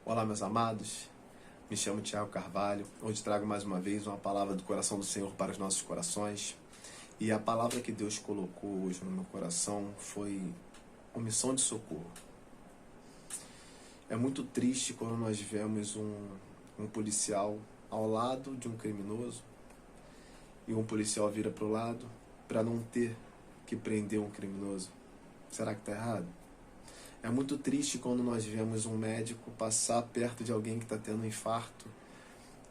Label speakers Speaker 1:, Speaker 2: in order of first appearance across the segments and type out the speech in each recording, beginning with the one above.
Speaker 1: Olá, meus amados, me chamo Tiago Carvalho. Hoje trago mais uma vez uma palavra do coração do Senhor para os nossos corações. E a palavra que Deus colocou hoje no meu coração foi omissão de socorro. É muito triste quando nós vemos um policial ao lado de um criminoso e um policial vira para o lado para não ter que prender um criminoso. Será que está errado? É muito triste quando nós vemos um médico passar perto de alguém que está tendo um infarto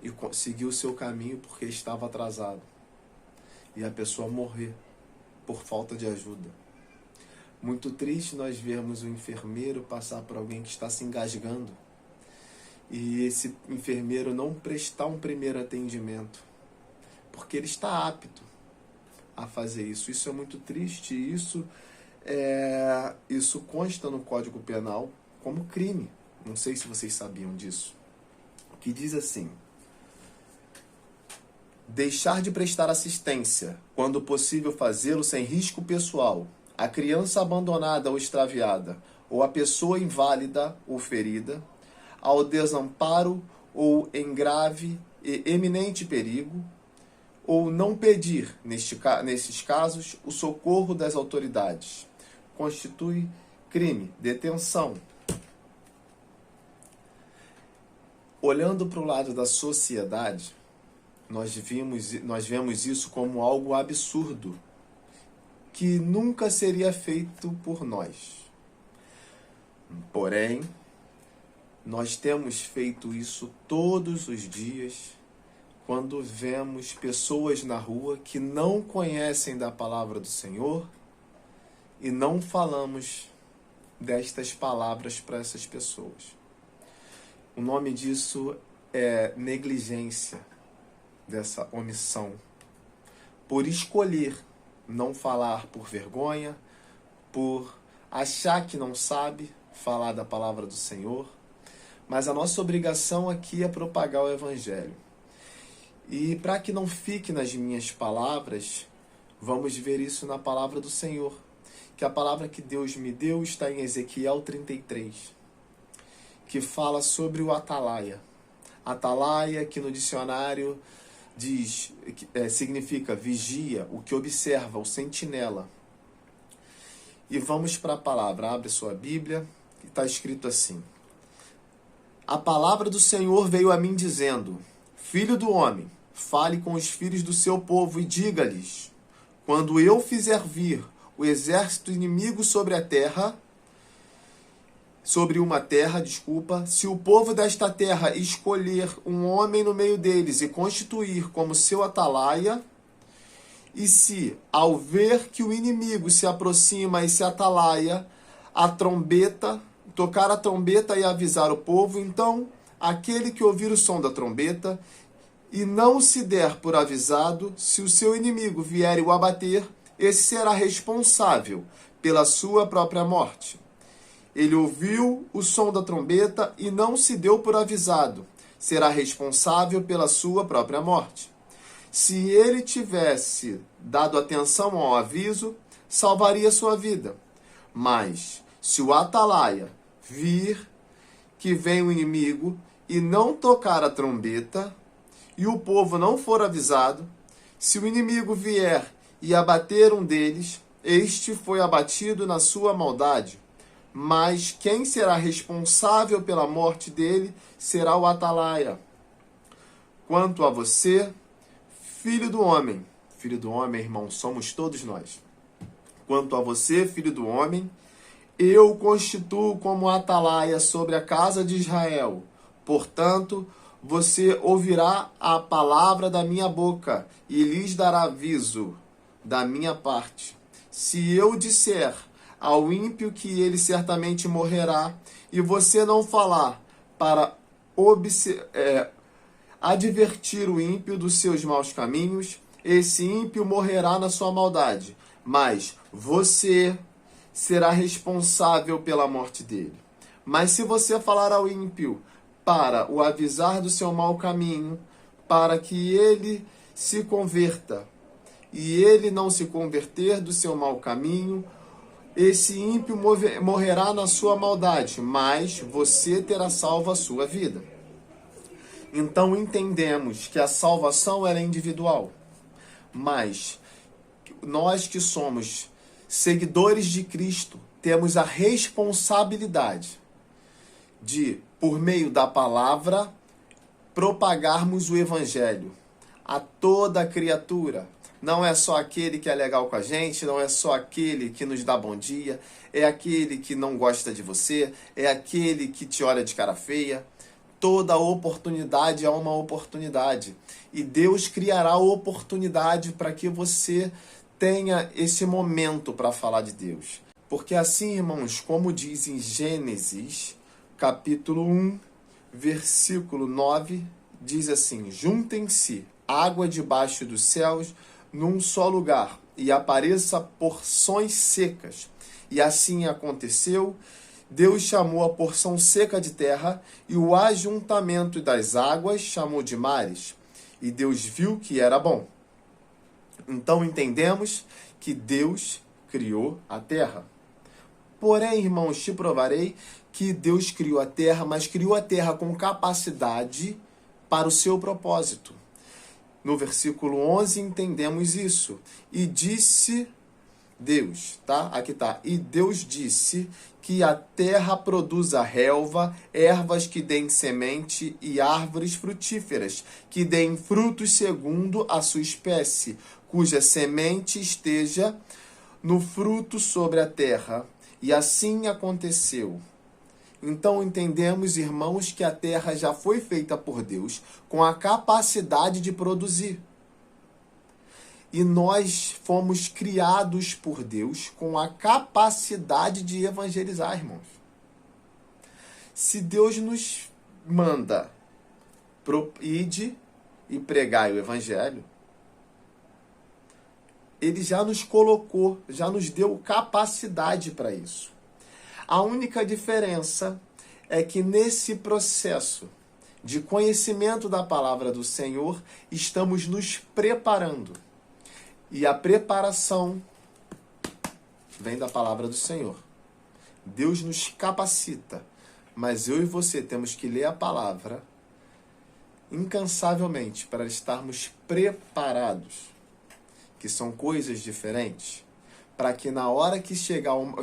Speaker 1: e seguir o seu caminho porque estava atrasado e a pessoa morrer por falta de ajuda. Muito triste nós vermos o enfermeiro passar por alguém que está se engasgando e esse enfermeiro não prestar um primeiro atendimento porque ele está apto a fazer isso. Isso é muito triste e isso consta no Código Penal como crime. Não sei se vocês sabiam disso. Que diz assim: deixar de prestar assistência, quando possível fazê-lo sem risco pessoal, a criança abandonada ou extraviada, ou a pessoa inválida ou ferida, ao desamparo ou em grave e eminente perigo, ou não pedir, nesses casos, o socorro das autoridades. Constitui crime, detenção. Olhando para o lado da sociedade, nós vemos isso como algo absurdo, que nunca seria feito por nós. Porém, nós temos feito isso todos os dias, quando vemos pessoas na rua que não conhecem da palavra do Senhor e não falamos destas palavras para essas pessoas. O nome disso é negligência, dessa omissão. Por escolher não falar por vergonha, por achar que não sabe falar da palavra do Senhor, mas a nossa obrigação aqui é propagar o Evangelho. E para que não fique nas minhas palavras, vamos ver isso na palavra do Senhor. Que a palavra que Deus me deu está em Ezequiel 33, que fala sobre o atalaia. Atalaia, que no dicionário significa vigia, o que observa, o sentinela. E vamos para a palavra. Abre sua Bíblia, que está escrito assim: a palavra do Senhor veio a mim dizendo: filho do homem, fale com os filhos do seu povo e diga-lhes: quando eu fizer vir o exército inimigo sobre uma terra, se o povo desta terra escolher um homem no meio deles e constituir como seu atalaia, e se, ao ver que o inimigo se aproxima e se atalaia, tocar a trombeta e avisar o povo, então aquele que ouvir o som da trombeta e não se der por avisado, se o seu inimigo vier e o abater, esse será responsável pela sua própria morte. Ele ouviu o som da trombeta e não se deu por avisado, será responsável pela sua própria morte. Se ele tivesse dado atenção ao aviso, salvaria sua vida. Mas, se o atalaia vir que vem o inimigo e não tocar a trombeta, e o povo não for avisado, se o inimigo vier e abater um deles, este foi abatido na sua maldade. Mas quem será responsável pela morte dele será o atalaia. Quanto a você, filho do homem, irmão, somos todos nós. Quanto a você, filho do homem, eu constituo como atalaia sobre a casa de Israel. Portanto, você ouvirá a palavra da minha boca e lhes dará aviso da minha parte. Se eu disser ao ímpio que ele certamente morrerá, e você não falar para advertir o ímpio dos seus maus caminhos, esse ímpio morrerá na sua maldade, mas você será responsável pela morte dele. Mas se você falar ao ímpio para o avisar do seu mau caminho, para que ele se converta, e ele não se converter do seu mau caminho, esse ímpio morrerá na sua maldade, mas você terá salvo a sua vida. Então entendemos que a salvação ela é individual, mas nós que somos seguidores de Cristo temos a responsabilidade de, por meio da palavra, propagarmos o evangelho a toda criatura. Não é só aquele que é legal com a gente, não é só aquele que nos dá bom dia, é aquele que não gosta de você, é aquele que te olha de cara feia. Toda oportunidade é uma oportunidade. E Deus criará oportunidade para que você tenha esse momento para falar de Deus. Porque assim, irmãos, como diz em Gênesis, capítulo 1, versículo 9, diz assim: juntem-se água debaixo dos céus num só lugar, e apareça porções secas. E assim aconteceu. Deus chamou a porção seca de terra, e o ajuntamento das águas chamou de mares. E Deus viu que era bom. Então entendemos que Deus criou a terra. Porém, irmãos, te provarei que Deus criou a terra, mas criou a terra com capacidade para o seu propósito. No versículo 11 entendemos isso. E disse Deus, tá? Aqui tá. E Deus disse que a terra produza relva, ervas que deem semente e árvores frutíferas, que deem frutos segundo a sua espécie, cuja semente esteja no fruto sobre a terra. E assim aconteceu. Então entendemos, irmãos, que a terra já foi feita por Deus com a capacidade de produzir. E nós fomos criados por Deus com a capacidade de evangelizar, irmãos. Se Deus nos manda ide e pregai o evangelho, Ele já nos colocou, já nos deu capacidade para isso. A única diferença é que nesse processo de conhecimento da palavra do Senhor, estamos nos preparando. E a preparação vem da palavra do Senhor. Deus nos capacita, mas eu e você temos que ler a palavra incansavelmente para estarmos preparados, que são coisas diferentes, para que na hora que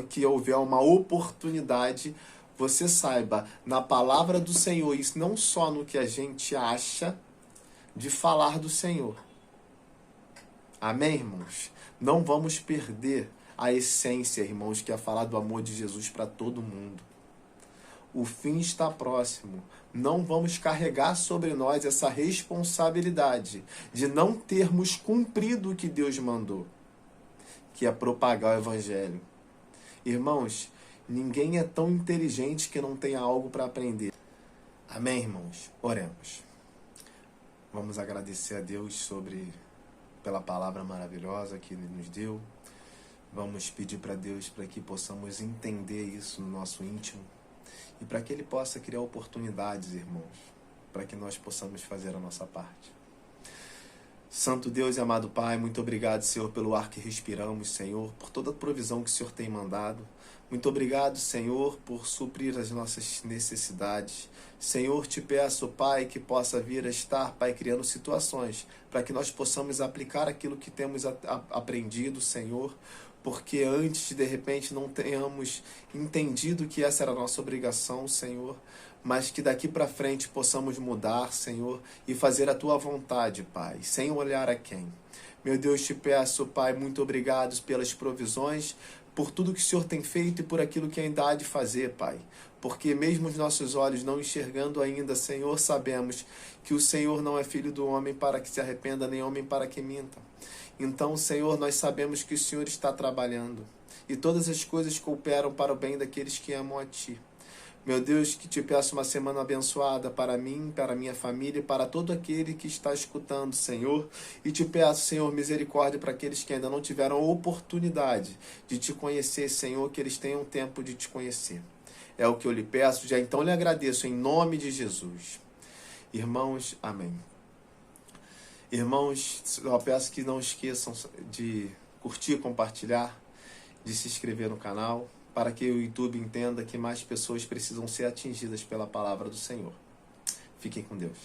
Speaker 1: que houver uma oportunidade, você saiba na palavra do Senhor, isso não só no que a gente acha de falar do Senhor. Amém, irmãos? Não vamos perder a essência, irmãos, que é falar do amor de Jesus para todo mundo. O fim está próximo. Não vamos carregar sobre nós essa responsabilidade de não termos cumprido o que Deus mandou, que é propagar o evangelho. Irmãos, ninguém é tão inteligente que não tenha algo para aprender. Amém, irmãos? Oremos. Vamos agradecer a Deus pela palavra maravilhosa que Ele nos deu. Vamos pedir para Deus para que possamos entender isso no nosso íntimo e para que Ele possa criar oportunidades, irmãos, para que nós possamos fazer a nossa parte. Santo Deus e amado Pai, muito obrigado, Senhor, pelo ar que respiramos, Senhor, por toda a provisão que o Senhor tem mandado. Muito obrigado, Senhor, por suprir as nossas necessidades. Senhor, te peço, Pai, que possa vir a estar, Pai, criando situações para que nós possamos aplicar aquilo que temos aprendido, Senhor, porque antes, de repente, não tenhamos entendido que essa era a nossa obrigação, Senhor, mas que daqui para frente possamos mudar, Senhor, e fazer a Tua vontade, Pai, sem olhar a quem. Meu Deus, te peço, Pai, muito obrigado pelas provisões, por tudo que o Senhor tem feito e por aquilo que ainda há de fazer, Pai. Porque mesmo os nossos olhos não enxergando ainda, Senhor, sabemos que o Senhor não é filho do homem para que se arrependa, nem homem para que minta. Então, Senhor, nós sabemos que o Senhor está trabalhando e todas as coisas cooperam para o bem daqueles que amam a Ti. Meu Deus, que te peço uma semana abençoada para mim, para minha família e para todo aquele que está escutando, Senhor. E te peço, Senhor, misericórdia para aqueles que ainda não tiveram a oportunidade de te conhecer, Senhor, que eles tenham tempo de te conhecer. É o que eu lhe peço, já então lhe agradeço em nome de Jesus. Irmãos, amém. Irmãos, eu peço que não esqueçam de curtir, compartilhar, de se inscrever no canal, para que o YouTube entenda que mais pessoas precisam ser atingidas pela palavra do Senhor. Fiquem com Deus.